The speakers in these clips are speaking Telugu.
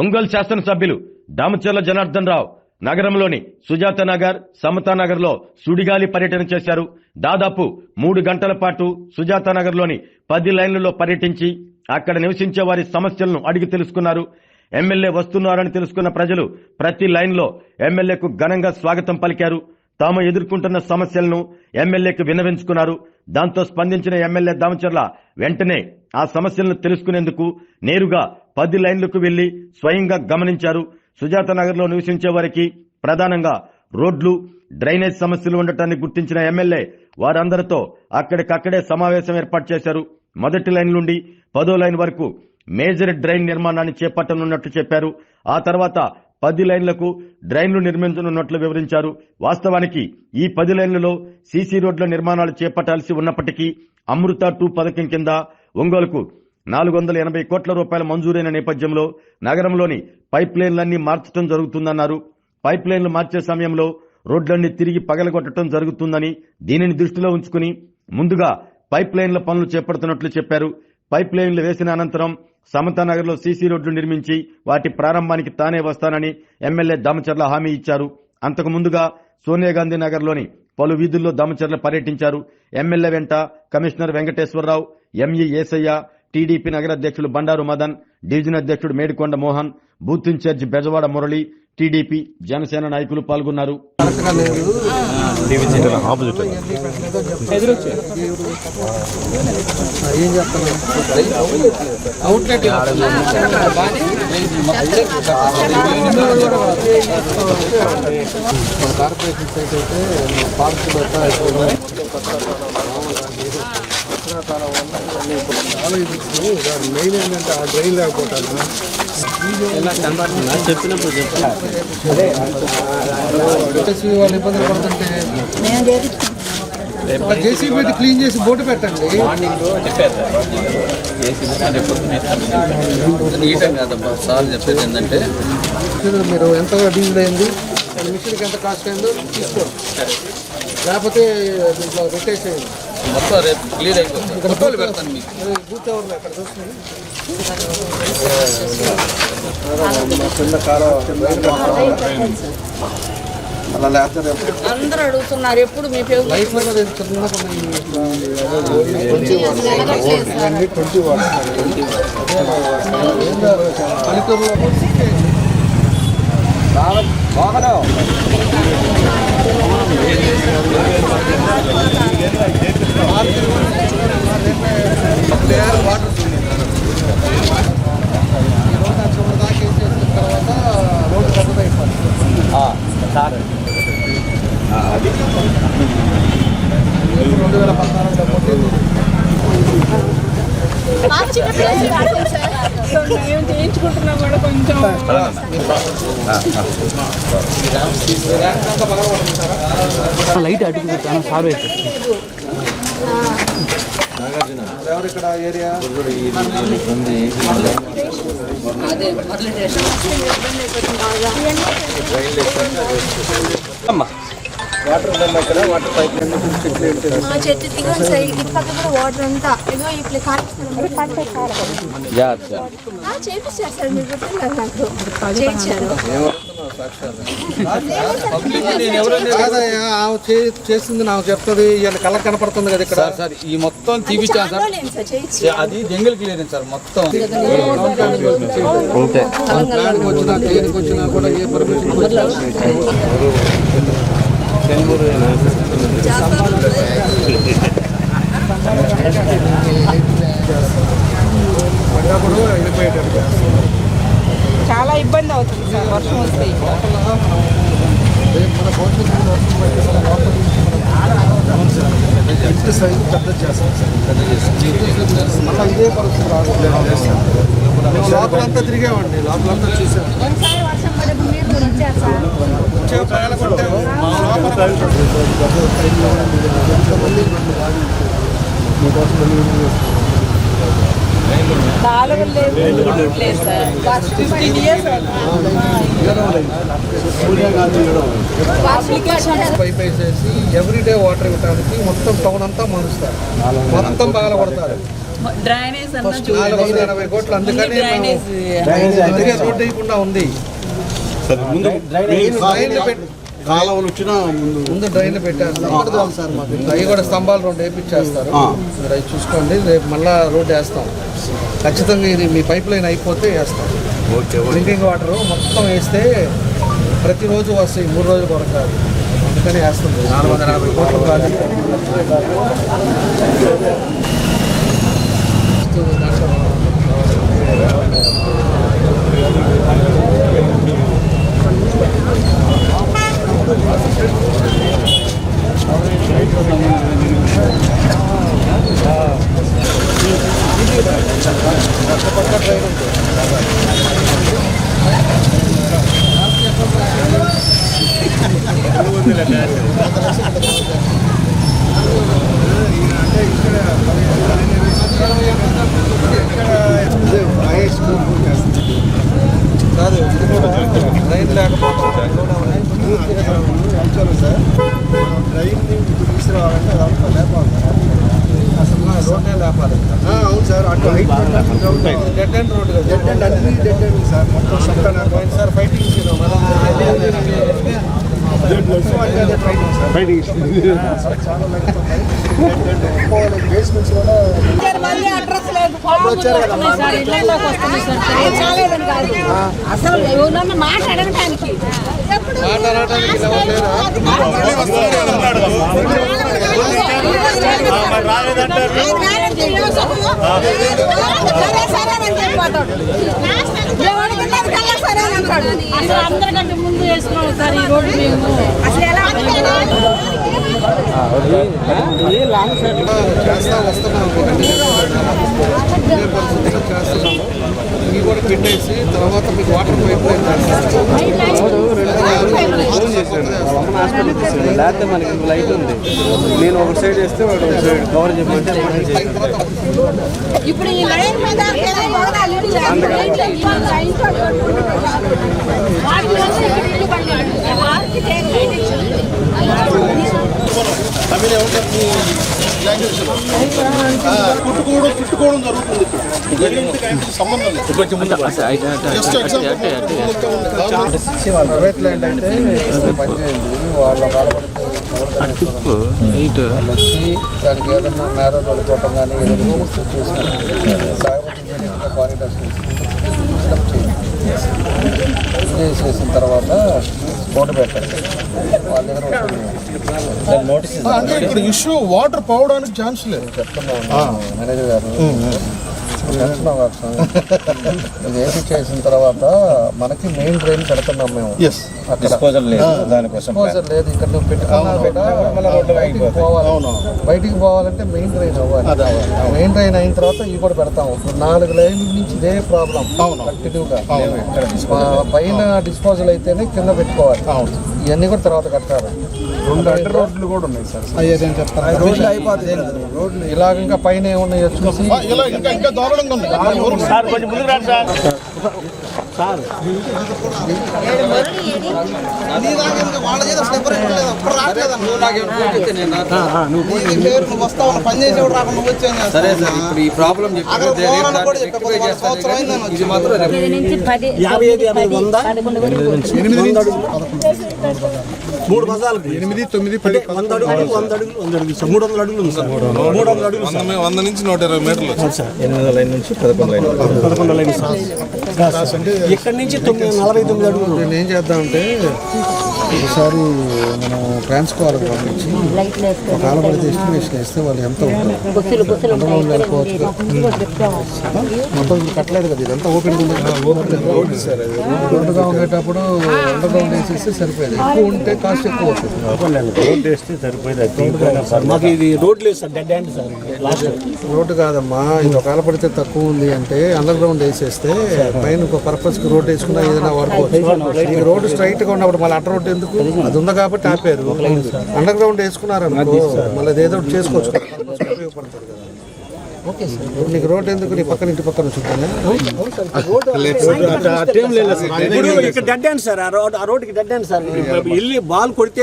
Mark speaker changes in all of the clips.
Speaker 1: ఒంగోలు శాసనసభ్యులు దామచర్ల జనార్దన్ రావు నగరంలోని సుజాత నగర్, సమతా నగర్ లో సుడిగాలి పర్యటన చేశారు. దాదాపు 3 గంటల పాటు సుజాత నగర్ లోని 10 లైన్లలో పర్యటించి అక్కడ నివసించే వారి సమస్యలను అడిగి తెలుసుకున్నారు. ఎమ్మెల్యే వస్తున్నారని తెలుసుకున్న ప్రజలు ప్రతి లైన్ లో ఎమ్మెల్యేకు ఘనంగా స్వాగతం పలికారు. తాము ఎదుర్కొంటున్న సమస్యలను ఎమ్మెల్యేకు విన్నవించుకున్నారు. దాంతో స్పందించిన ఎమ్మెల్యే దామచర్ల వెంటనే ఆ సమస్యలను తెలుసుకునేందుకు నేరుగా 10 లైన్లకు వెళ్లి స్వయంగా గమనించారు. సుజాత నగర్ లో నివసించే వారికి ప్రధానంగా రోడ్లు, డ్రైనేజ్ సమస్యలు ఉండటాన్ని గుర్తించిన ఎమ్మెల్యే వారందరితో అక్కడికక్కడే సమావేశం ఏర్పాటు చేశారు. మొదటి లైన్ నుండి 10వ లైన్ వరకు మేజర్ డ్రైన్ నిర్మాణాన్ని చేపట్టనున్నట్లు చెప్పారు. ఆ తర్వాత 10 లైన్లకు డ్రైన్లు నిర్మించనున్నట్లు వివరించారు. వాస్తవానికి ఈ 10 లైన్లలో సీసీ రోడ్ల నిర్మాణాలు చేపట్టాల్సి ఉన్నప్పటికీ అమృత 2 పథకం కింద ఒంగోలుకు 480 కోట్ల రూపాయల మంజూరైన నేపథ్యంలో నగరంలోని పైప్ లైన్లన్నీ మార్చడం జరుగుతుందన్నారు. పైప్ లైన్లు మార్చే సమయంలో రోడ్లన్నీ తిరిగి పగలగొట్టడం జరుగుతుందని, దీనిని దృష్టిలో ఉంచుకుని ముందుగా పైప్ లైన్ల పనులు చేపడుతున్నట్లు చెప్పారు. పైప్ లైన్లు వేసిన అనంతరం సమతానగర్ లో సీసీ రోడ్లు నిర్మించి వాటి ప్రారంభానికి తానే వస్తానని ఎమ్మెల్యే దామచర్ల హామీ ఇచ్చారు. అంతకు ముందుగా సోనియా గాంధీ నగర్ లోని పలు వీధుల్లో దామచర్ల పర్యటించారు. ఎమ్మెల్యే వెంట commissioner Venkateswara Rao, ME Esaiah, TDP నగర అధ్యక్షుడు బండారు మదన్, డివిజన్ అధ్యక్షుడు Medikonda Mohan, booth incharge Bezawada Murali, TDP, Janasena నాయకులు పాల్గొన్నారు.
Speaker 2: మెయిన్ ఏంటంటే ఆ డ్రైన్ లేకపోతాను చెప్పినప్పుడు వాళ్ళు ఇబ్బందులు పడుతుంటే జేసీబీ క్లీన్ చేసి బోర్డు పెట్టండి.
Speaker 3: సార్ చెప్పేది ఏంటంటే
Speaker 2: మీరు ఎంత డీజిల్ అయింది, మిషన్కి ఎంత కాస్ట్ అయిందో తీసుకోండి, లేకపోతే దీంట్లో పెట్టేసేయండి.
Speaker 3: మొత్తం రేపు క్లియర్ అయిపోతుంది. పెడతాను మీకు
Speaker 2: బూత్ ఎవరు అక్కడ చూస్తుంది కింద కాలం అలా లేకపోతే
Speaker 4: అందరూ అడుగుతున్నారు ఎప్పుడు మీ పేరు
Speaker 2: లైఫ్ లో 20 పల్లెటూరులో వాటర్ దాకా వేసేసిన తర్వాత రోడ్డు పెద్దదైపోతుంది.
Speaker 4: 2014 మేము చేయించుకుంటున్నాం కూడా కొంచెం
Speaker 5: లైట్ అడుగు పెట్టాను సార్.
Speaker 2: ఎవరు ఇక్కడ ఏరియా వాటర్ ఇక్కడ వాటర్ పైప్
Speaker 4: చెట్టు దిగువ సైడ్ ఇటు పక్క కూడా వాటర్ అంతా ఏదో ఇప్పుడు చేపిస్తారు సార్. మీరు గుర్తున్నారు నాకు చేయించారు.
Speaker 2: చేస్తుంది నాకు చెప్తుంది, ఇవాళ కళ్ళ కనపడుతుంది కదా ఇక్కడ.
Speaker 3: సార్ ఈ మొత్తం తీపిచ్చాను సార్. అది జంగిల్ క్లియరెన్స్ సార్ మొత్తం.
Speaker 2: వచ్చినా కూడా ఏ పర్మిషన్
Speaker 4: చాలా ఇబ్బంది అవుతుంది సార్ వర్షం వస్తే.
Speaker 2: మన భవిష్యత్తు సైజు పెద్ద చేస్తాం సార్. మళ్ళీ ఇదే పరిస్థితి రాదు. లోపలంతా తిరిగామండి, లోపలంతా చూసాం. పైప్ వేసేసి ఎవ్రీడే వాటర్ ఇవ్వడానికి మొత్తం టౌన్ అంతా మలుస్తారు, మొత్తం పగల కొడతారు.
Speaker 3: డ్రైనేజ్ అన్న
Speaker 2: ఫస్ట్ 480 కోట్లు, అందుకని అందుకే రోడ్డు వేయకుండా ఉంది.
Speaker 6: కాలువలు వచ్చినా
Speaker 2: ముందు డ్రైన్లు పెట్టేస్తాం, అవి కూడా స్తంభాలు 2 వేయించేస్తారు. మీరు అవి చూసుకోండి, రేపు మళ్ళీ రోడ్డు వేస్తాం ఖచ్చితంగా. ఇది మీ పైప్ లైన్ అయిపోతే వేస్తాం. డ్రింకింగ్ వాటర్ మొత్తం వేస్తే ప్రతిరోజు వస్తాయి, 3 రోజుల వరకు కాదు, అందుకని వేస్తుంది. 480 కోట్ల ప్రాజెక్ట్. కాదు, రైన్ లేకపోతే
Speaker 6: ట్రైన్ తీసుకురావాలంటే అదంతా లేపాలి,
Speaker 2: అసలు రోడ్డే లేపాలి.
Speaker 6: అవును సార్. అటు
Speaker 2: డెడ్ ఎండ్ రోడ్ కదా,
Speaker 6: డెడ్ అండ్ అన్ని డెడ్ అండ్ సార్. మొత్తం
Speaker 2: సార్ ఫైటింగ్
Speaker 6: బేస్మెంట్స్ కూడా
Speaker 3: అసలు మాట్లాడడానికి
Speaker 2: మాట్లాడటానికి ఎవరు లేరా?
Speaker 3: అందరికంటే ముందు వేసుకున్నాం సార్ ఈ రోడ్డు మేము. అసలు ఎలా
Speaker 2: చేస్తా వస్తున్నాము, పరిస్థితిలో చేస్తున్నాము. ఇవి కూడా పెట్టేసి తర్వాత మీకు వాటర్ పైప్ లైన్
Speaker 5: లేకపోతే మనకి లైట్ ఉంది, నేను ఒక సైడ్ వేస్తే వాడు ఒక సైడ్ కవర్ చేయమంటే
Speaker 3: ఇప్పుడు ఈ లైన్ మీద
Speaker 6: కుట్టుకోవడం జరుగుతుంది. సంబంధం లేదు.
Speaker 2: ప్రైవేట్ ల్యాండ్ అయితే పనిచేయండి, వాళ్ళ వచ్చి దానికి ఏదైనా నేరం వెళ్ళిపోవటం కానీ ఏదైనా చేసిన తర్వాత బోర్డు పెట్టాలి వాళ్ళ దగ్గర.
Speaker 6: అంటే ఇక్కడ ఇష్యూ వాటర్ పోవడానికి ఛాన్స్ లేదు.
Speaker 2: చెప్తున్నాను మేనేజర్ గారు, ఇది ఏసీ చేసిన తర్వాత మనకి మెయిన్ డ్రైన్ పెడుతున్నాం మేము.
Speaker 6: డిస్పోజల్ లేదు, దానికోసం
Speaker 2: డిస్పోజల్ లేదు. ఇక్కడ నువ్వు పెట్టుకున్నా కూడా బయటికి పోవాలి. బయటికి పోవాలంటే మెయిన్ డ్రైన్ అవ్వాలి. మెయిన్ డ్రైన్ అయిన తర్వాత ఇవి కూడా పెడతాము. 4 లైన్ల నుంచి ఇదే ప్రాబ్లం కంటిన్యూగా. పైన డిస్పోజల్ అయితేనే కింద పెట్టుకోవాలి. ఇవన్నీ కూడా తర్వాత కట్టాలి.
Speaker 6: 2 అడ్డ రోడ్లు కూడా ఉన్నాయి సార్.
Speaker 2: అయ్యేదేం చెప్తాను, రోడ్లు అయిపోతుంది. రోడ్లు ఇలాగ ఇంకా పైన ఏమున్నాయో చూసి
Speaker 6: ఇంకా దారుణంగా ఉంది.
Speaker 5: సరే సార్. ఇప్పుడు ఈ ప్రాబ్లం ఇది మాత్రం
Speaker 6: 3 గజాలకు 8, 9, 10, 100 అడుగులు 100 అడుగులు 100 అడుగులు 300 అడుగులు ఉంది సార్. 300 అడుగులు 100 నుంచి 120 మీటర్లు సార్. 8 లైన్ నుంచి 11 లైన్ సార్. ఇక్కడ నుంచి 49 అడుగులు.
Speaker 2: నేను ఏం చేద్దామంటే ఒకసారి మనం ట్రాన్స్ఫార్మర్ పంపించి ఒక ఆలపడితే ఎస్టిమేషన్ వేస్తే వాళ్ళు ఎంత ఉంటుంది వెళ్ళిపోవచ్చు. మొత్తం కట్టలేదు కదా, ఇదంతా ఓపెన్ రోడ్డుగా ఉండేటప్పుడు అండర్ గ్రౌండ్ వేసేస్తే సరిపోయేది. ఎక్కువ ఉంటే కాస్ట్ ఎక్కువ అవుతుంది.
Speaker 7: రోడ్ వేస్తే సరిపోయేది.
Speaker 6: మాకు ఇది రోడ్ లేదు sir, dead hand sir.
Speaker 2: Road కాదమ్మా, ఇది ఒకవేళ పడితే తక్కువ ఉంది అంటే అండర్ గ్రౌండ్ వేసేస్తే పైన ఒక పర్పస్కి రోడ్ వేసుకున్నా ఏదైనా వాడుకోవచ్చు. ఈ రోడ్డు స్ట్రైట్ గా ఉన్నప్పుడు మళ్ళీ అట్ట రోడ్డు ఎందుకు? అది ఉంది కాబట్టి ఆపారు. అండర్ గ్రౌండ్ వేసుకున్నారనుకో మళ్ళీ అది ఏదో ఒకటి చేసుకోవచ్చు, ఉపయోగపడుతుంది కదా. ఓకే సార్, నీకు రోడ్ ఎందుకు? నీ పక్కన ఇంటి పక్కన చూద్దాం.
Speaker 6: ఇక్కడ డెడ్ హ్యాండ్ సార్. ఆ రోడ్కి డెడ్ హ్యాండ్ సార్. వెళ్ళి బాల్ కొడితే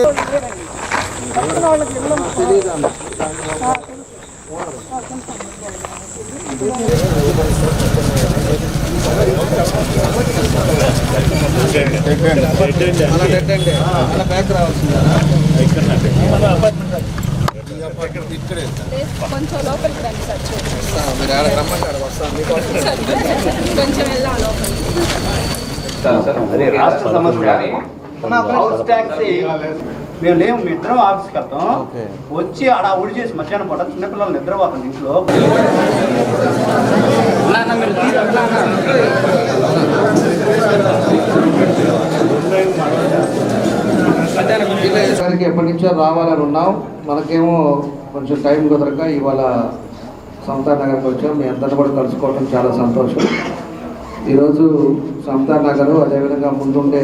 Speaker 2: అలా డెడ్ అండి అలా బ్యాక్ రావాల్సిందా
Speaker 3: కొంచెం లోపలికి రండి సార్ చూడండి.
Speaker 2: మీరు ఆడ రమ్మంటారు వస్తాను
Speaker 3: కొంచెం వెళ్ళాలి లోపలికి.
Speaker 7: అదే రాష్ట్ర సమస్య హౌస్ ట్యాక్స్ మేము లేము, మీ ఇద్దరం ఆఫీస్కి వెళ్తాం. వచ్చి ఆడ ఉడి చేసి మధ్యాహ్నం పూట చిన్నపిల్లలు నిద్రపోతుంది ఇంట్లో.
Speaker 2: ఎప్పటి నుంచో రావాలని ఉన్నాం. మనకేమో కొంచెం టైం కుదరక ఇవాళ సమతా నగర్కి వచ్చాం. మీ అందరిని కూడా కలుసుకోవడం చాలా సంతోషం. ఈరోజు సమతా నగర్, అదేవిధంగా ముందుండే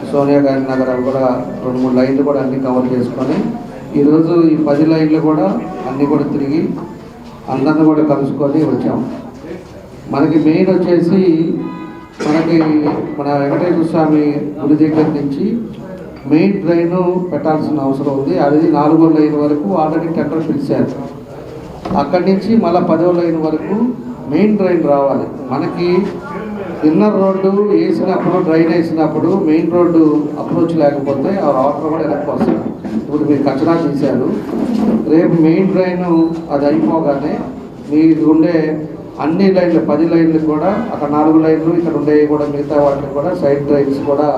Speaker 2: సోనియా గాంధీ నగర్ కూడా 2-3 లైన్లు కూడా అన్నీ కవర్ చేసుకొని ఈరోజు ఈ 10 లైన్లు కూడా అన్నీ కూడా తిరిగి అందరిని కూడా కలుసుకొని వచ్చాం. మనకి మెయిన్ వచ్చేసి మనకి మన వెంకటేశ్వర స్వామి గుడి దగ్గర నుంచి మెయిన్ ట్రైన్ పెట్టాల్సిన అవసరం ఉంది. అది 4వ లైన్ వరకు ఆల్రెడీ టెండర్ పిలిచారు. అక్కడి నుంచి మళ్ళీ 10వ లైన్ వరకు మెయిన్ ట్రైన్ రావాలి. మనకి ఇన్నర్ రోడ్డు వేసినప్పుడు, డ్రైన్ వేసినప్పుడు మెయిన్ రోడ్డు అప్రోచ్ లేకపోతే ఆ వాటర్ కూడా వెనక్కి వస్తుంది. ఇప్పుడు మీరు కచరా తీశారు. రేపు మెయిన్ ట్రైన్ అది అయిపోగానే మీకు ఉండే అన్ని లైన్లు 10 లైన్లు కూడా అక్కడ 4 లైన్లు ఇక్కడ ఉండేవి కూడా మిగతా వాటిని కూడా సైడ్ డ్రైన్స్ కూడా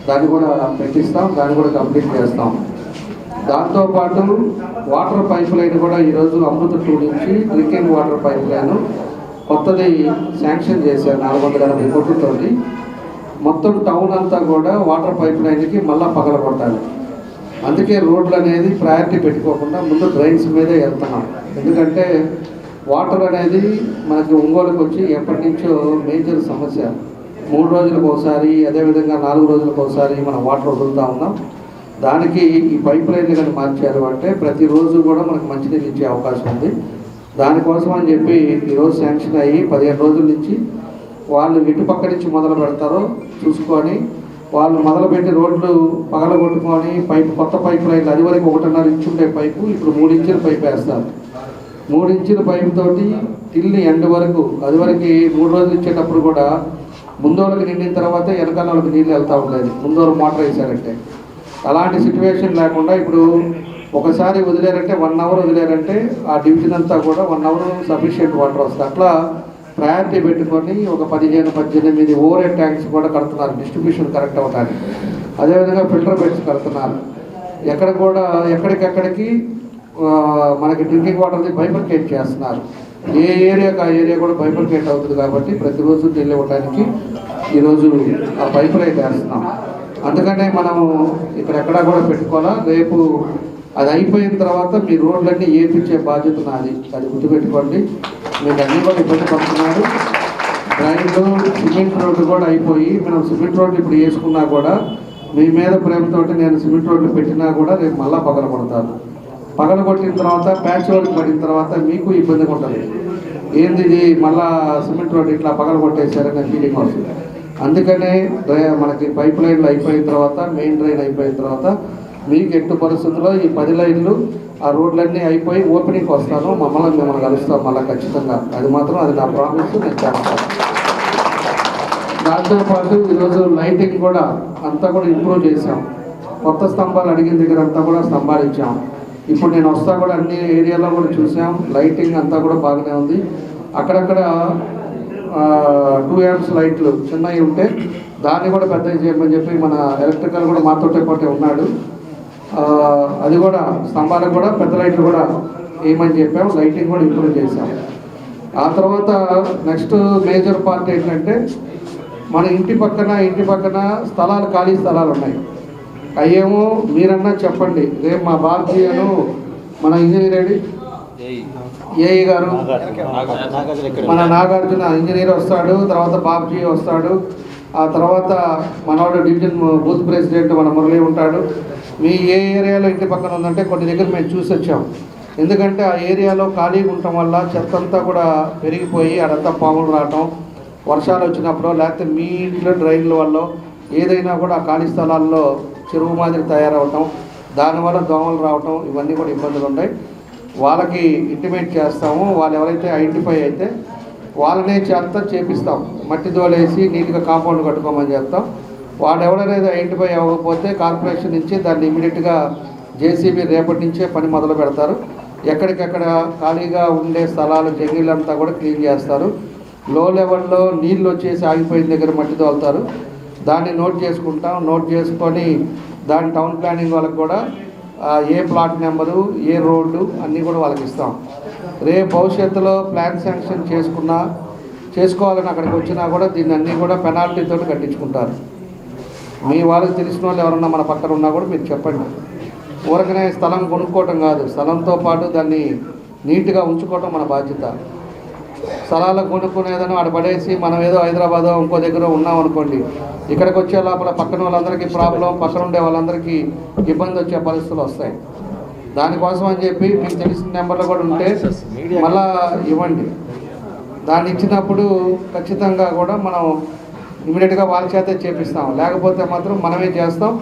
Speaker 2: దాన్ని కూడా పెట్టిస్తాం, దాన్ని కూడా కంప్లీట్ చేస్తాం. దాంతోపాటు వాటర్ పైప్ లైన్ కూడా ఈరోజు అమృత 2 నుంచి డ్రింకింగ్ వాటర్ పైప్ లైన్ కొత్తది శాంక్షన్ చేశారు 480 కోట్లతోటి. మొత్తం టౌన్ అంతా కూడా వాటర్ పైప్ లైన్కి మళ్ళీ పగలగొట్టాలి. అందుకే రోడ్లు అనేది ప్రయారిటీ పెట్టుకోకుండా ముందు డ్రైన్స్ మీదే వెళ్తున్నాం. ఎందుకంటే వాటర్ అనేది మనకి ఒంగోలుకి వచ్చి ఎప్పటి నుంచో మేజర్ సమస్య. 3 రోజులకు ఒకసారి, అదేవిధంగా 4 రోజులకు ఒకసారి మనం వాటర్ వదులుతూ ఉన్నాం. దానికి ఈ పైప్ లైన్లు కానీ మార్చారు అంటే ప్రతిరోజు కూడా మనకు మంచినీళ్ళు ఇచ్చే అవకాశం ఉంది. దానికోసం అని చెప్పి ఈరోజు శాంక్షన్ అయ్యి 15 రోజుల నుంచి వాళ్ళు ఇటు పక్క నుంచి మొదలు పెడతారో చూసుకొని వాళ్ళు మొదలుపెట్టి రోడ్లు పగలగొట్టుకొని కొత్త పైప్ లైన్లు అది వరకు 1.5 ఇంచు ఉండే పైపు ఇప్పుడు 3 ఇంచుల పైప్ వేస్తారు. 3 ఇంచుల పైపు తోటి టిల్ని ఎండ్ వరకు, అది వరకు 3 రోజులు ఇచ్చేటప్పుడు కూడా ముందోళ్ళకి నిండిన తర్వాత వెనకాల వాళ్ళకి నీళ్ళు వెళ్తూ ఉండేది, ముందోళ్ళు మోటార్ వేసారంటే. అలాంటి సిచ్యువేషన్ లేకుండా ఇప్పుడు ఒకసారి వదిలేరంటే 1 అవర్ వదిలేరంటే ఆ డివిజన్ అంతా కూడా 1 అవర్ సఫిషియెంట్ వాటర్ వస్తుంది. అట్లా ప్రయారిటీ పెట్టుకొని ఒక 15-18 ఓవర్ హెడ్ ట్యాంక్స్ కూడా కడుతున్నారు డిస్ట్రిబ్యూషన్ కరెక్ట్ అవ్వడానికి. అదేవిధంగా ఫిల్టర్ బెడ్స్ కడుతున్నారు. ఎక్కడ కూడా ఎక్కడికెక్కడికి మనకి డ్రింకింగ్ వాటర్ని బైఫర్కేట్ చేస్తున్నారు. ఏ ఏరియాకి ఆ ఏరియా కూడా బైఫర్కేట్ అవుతుంది కాబట్టి ప్రతిరోజు నీళ్ళు ఇవ్వడానికి ఈరోజు ఆ పైప్ లైన్ వేస్తున్నాం. అందుకనే మనం ఇక్కడెక్కడా కూడా పెట్టుకోవాలా. రేపు అది అయిపోయిన తర్వాత మీ రోడ్లన్నీ ఏపించే బాధ్యత నాది, అది గుర్తుపెట్టుకోండి. మీకు అన్నీ కూడా ఇబ్బంది పడుతున్నారు. డ్రైన్లు, సిమెంట్ రోడ్డు కూడా అయిపోయి మనం సిమెంట్ రోడ్లు ఇప్పుడు వేసుకున్నా కూడా మీ మీద ప్రేమతోటి నేను సిమెంట్ రోడ్లు పెట్టినా కూడా రేపు మళ్ళీ పగలగొడతాను. పగలగొట్టిన తర్వాత ప్యాచ్ వర్క్ పడిన తర్వాత మీకు ఇబ్బందిగా ఉంటుంది. ఏంది ఇది మళ్ళా సిమెంట్ రోడ్ ఇట్లా పగలగొట్టేసారనే ఫీలింగ్ వస్తుంది. అందుకనే మనకి పైప్ లైన్లు అయిపోయిన తర్వాత, మెయిన్ డ్రైన్ అయిపోయిన తర్వాత మీకు ఎట్టు పరిస్థితుల్లో ఈ 10 లైన్లు ఆ రోడ్లన్నీ అయిపోయి ఓపెనింగ్కి వస్తాను. మిమ్మల్ని కలుస్తాం మళ్ళీ ఖచ్చితంగా. అది మాత్రం అది నా ప్రామిస్, నేను చేస్తాను. దాంతోపాటు ఈరోజు లైటింగ్ కూడా అంతా కూడా ఇంప్రూవ్ చేసాం. కొత్త స్తంభాలు అడిగిన దగ్గర అంతా కూడా స్తంభాలు ఇచ్చాం. ఇప్పుడు నేను వస్తా కూడా అన్ని ఏరియాలో కూడా చూసాం. లైటింగ్ అంతా కూడా బాగానే ఉంది. అక్కడక్కడ 2 amps లైట్లు చిన్నవి ఉంటే దాన్ని కూడా పెద్దవి చేయమని చెప్పి మన ఎలక్ట్రికల్ కూడా మాతోటే పాటే ఉన్నాడు. అది కూడా స్తంభాలకు కూడా పెద్ద లైట్లు కూడా వేయమని చెప్పాం. లైటింగ్ కూడా ఇంప్రూవ్ చేసాం. ఆ తర్వాత నెక్స్ట్ మేజర్ పార్ట్ ఏంటంటే మన ఇంటి పక్కన స్థలాలు, ఖాళీ స్థలాలు ఉన్నాయి. అయ్యేమో మీరన్నా చెప్పండి. రేపు మా బాబ్జీను మన ఇంజనీర్ ఏఈ గారు, మన నాగార్జున ఇంజనీర్ వస్తాడు, తర్వాత బాబ్జీ వస్తాడు, ఆ తర్వాత మనవాడు డివిజన్ బూత్ ప్రెసిడెంట్ మన మురళి ఉంటాడు. మీ ఏ ఏరియాలో ఇంటి పక్కన ఉందంటే కొన్ని దగ్గర మేము చూసి వచ్చాం. ఎందుకంటే ఆ ఏరియాలో ఖాళీగా ఉండటం వల్ల చెత్త అంతా కూడా పెరిగిపోయి అదంతా పాములు రావటం, వర్షాలు వచ్చినప్పుడు లేకపోతే మీ ఇంట్లో డ్రైన్ల వల్ల ఏదైనా కూడా ఆ ఖాళీ స్థలాల్లో చెరువు మాదిరి తయారవటం, దానివల్ల దోమలు రావటం, ఇవన్నీ కూడా ఇబ్బందులు ఉన్నాయి. వాళ్ళకి ఇంటిమేట్ చేస్తాము. వాళ్ళు ఎవరైతే ఐడెంటిఫై అయితే వాళ్ళనే చేపిస్తాం. మట్టి దోలేసి నీట్గా కాంపౌండ్ కట్టుకోమని చెప్తాం. వాడు ఎవరైనా ఐడెంటిఫై అవ్వకపోతే కార్పొరేషన్ నుంచి దాన్ని ఇమీడియట్గా జేసీబీ రేపటి నుంచే పని మొదలు పెడతారు. ఎక్కడికెక్కడ ఖాళీగా ఉండే స్థలాలు జంగిళ్ళంతా కూడా క్లీన్ చేస్తారు. లో లెవెల్లో నీళ్ళు వచ్చేసి ఆగిపోయిన దగ్గర మట్టి తోలుతారు. దాన్ని నోట్ చేసుకుంటాం. నోట్ చేసుకొని దాని టౌన్ ప్లానింగ్ వాళ్ళకి కూడా ఏ ప్లాట్ నెంబరు, ఏ రోడ్డు అన్నీ కూడా వాళ్ళకి ఇస్తాం. రేపు భవిష్యత్తులో ప్లాన్ శాంక్షన్ చేసుకోవాలని అక్కడికి వచ్చినా కూడా దీన్ని అన్నీ కూడా పెనాల్టీతో కట్టించుకుంటారు. మీ వాళ్ళకి తెలిసిన వాళ్ళు ఎవరన్నా మన పక్కన ఉన్నా కూడా మీరు చెప్పండి. ఊరకనే స్థలం కొనుక్కోవటం కాదు, స్థలంతో పాటు దాన్ని నీట్గా ఉంచుకోవటం మన బాధ్యత. స్థలాలు కొనుక్కునేదని వాడు పడేసి మనం ఏదో హైదరాబాదో ఇంకో దగ్గర ఉన్నాం అనుకోండి, ఇక్కడికి వచ్చే లోపల పక్కన వాళ్ళందరికీ ప్రాబ్లం, పక్కన ఉండే వాళ్ళందరికీ ఇబ్బంది వచ్చే పరిస్థితులు వస్తాయి. దానికోసం అని చెప్పి మీకు తెలిసిన నెంబర్లు కూడా ఉంటే మళ్ళా ఇవ్వండి. దాన్ని ఇచ్చినప్పుడు ఖచ్చితంగా కూడా మనం ఇమీడియట్గా వాళ్ళ చేతే చేపిస్తాం. లేకపోతే మాత్రం మనమే చేస్తాం.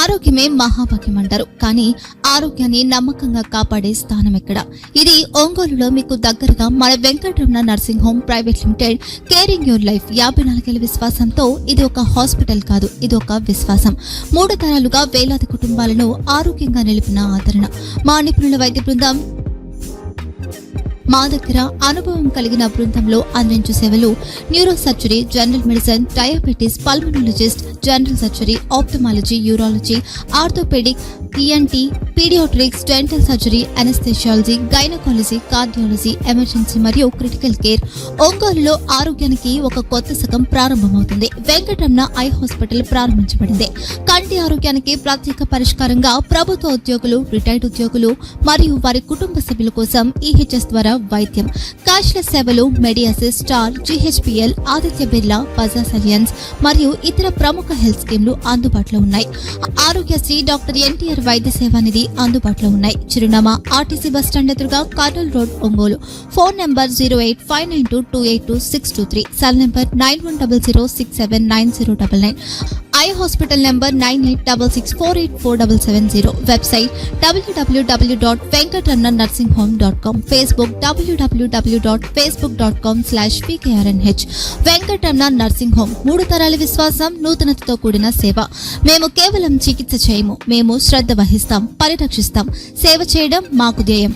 Speaker 8: ఆరోగ్యమే మహాభాగ్యం అంటారు, కానీ ఆరోగ్యాన్ని నమ్మకంగా కాపాడే స్థానం ఎక్కడ? ఇది ఒంగోలులో మీకు దగ్గరగా మన Venkataramana nursing home private limited. Caring your life 54 ఏళ్ల విశ్వాసంతో ఇది ఒక హాస్పిటల్ కాదు, ఇది ఒక విశ్వాసం. 3 తరాలుగా వేలాది కుటుంబాలను ఆరోగ్యంగా నిలిపిన ఆదరణ. మా నిపుణుల వైద్య బృందం మా దగ్గర అనుభవం కలిగిన బృందంలో అందించే సేవలు neuro surgery, general medicine, diabetes, pulmonologist, general surgery, ophthalmology, urology, orthopaedic, ENT, paediatrics, dental surgery, anaesthesiology, gynaecology, cardiology, emergency మరియు క్రిటికల్ కేర్. ఒంగోలులో ఆరోగ్యానికి ఒక కొత్త శకం ప్రారంభమవుతుంది. వెంకటరమణ ఐ హాస్పిటల్ ప్రారంభించబడింది. కంటి ఆరోగ్యానికి ప్రత్యేక పరిష్కారంగా ప్రభుత్వ ఉద్యోగులు, రిటైర్డ్ ఉద్యోగులు మరియు వారి కుటుంబ సభ్యుల కోసం ఈహెచ్ఎస్ ద్వారా వైద్యం, క్యాష్లెస్ సేవలు, మెడియాసిస్, స్టార్, జీహెచ్పీఎల్, ఆదిత్య బిర్లా, బజాజ్ అలియన్స్ మరియు ఇతర ప్రముఖ హెల్త్ స్కీమ్లు అందుబాటులో ఉన్నాయి. ఆరోగ్యశ్రీ, డాక్టర్ ఎన్టీఆర్ వైద్య సేవా నిధి అందుబాటులో ఉన్నాయి. చిరునామా ఆర్టీసీ బస్టాండ్ ఎదురుగా, Kurnool road, Ongole. Phone number 08592282623, cell number 9100679099. Eye hospital number 9866484770. Website www.venkatramanarsinghome.com. Facebook www.facebook.com/vkrnh. Venkataramana nursing home, 3 తరాల విశ్వాసం, నూతనతతో కూడిన సేవ. మేము కేవలం చికిత్స చేయము, మేము శ్రద్ధ వహిస్తాం, పరిరక్షిస్తాం. సేవ చేయడం మాకు ధ్యేయం.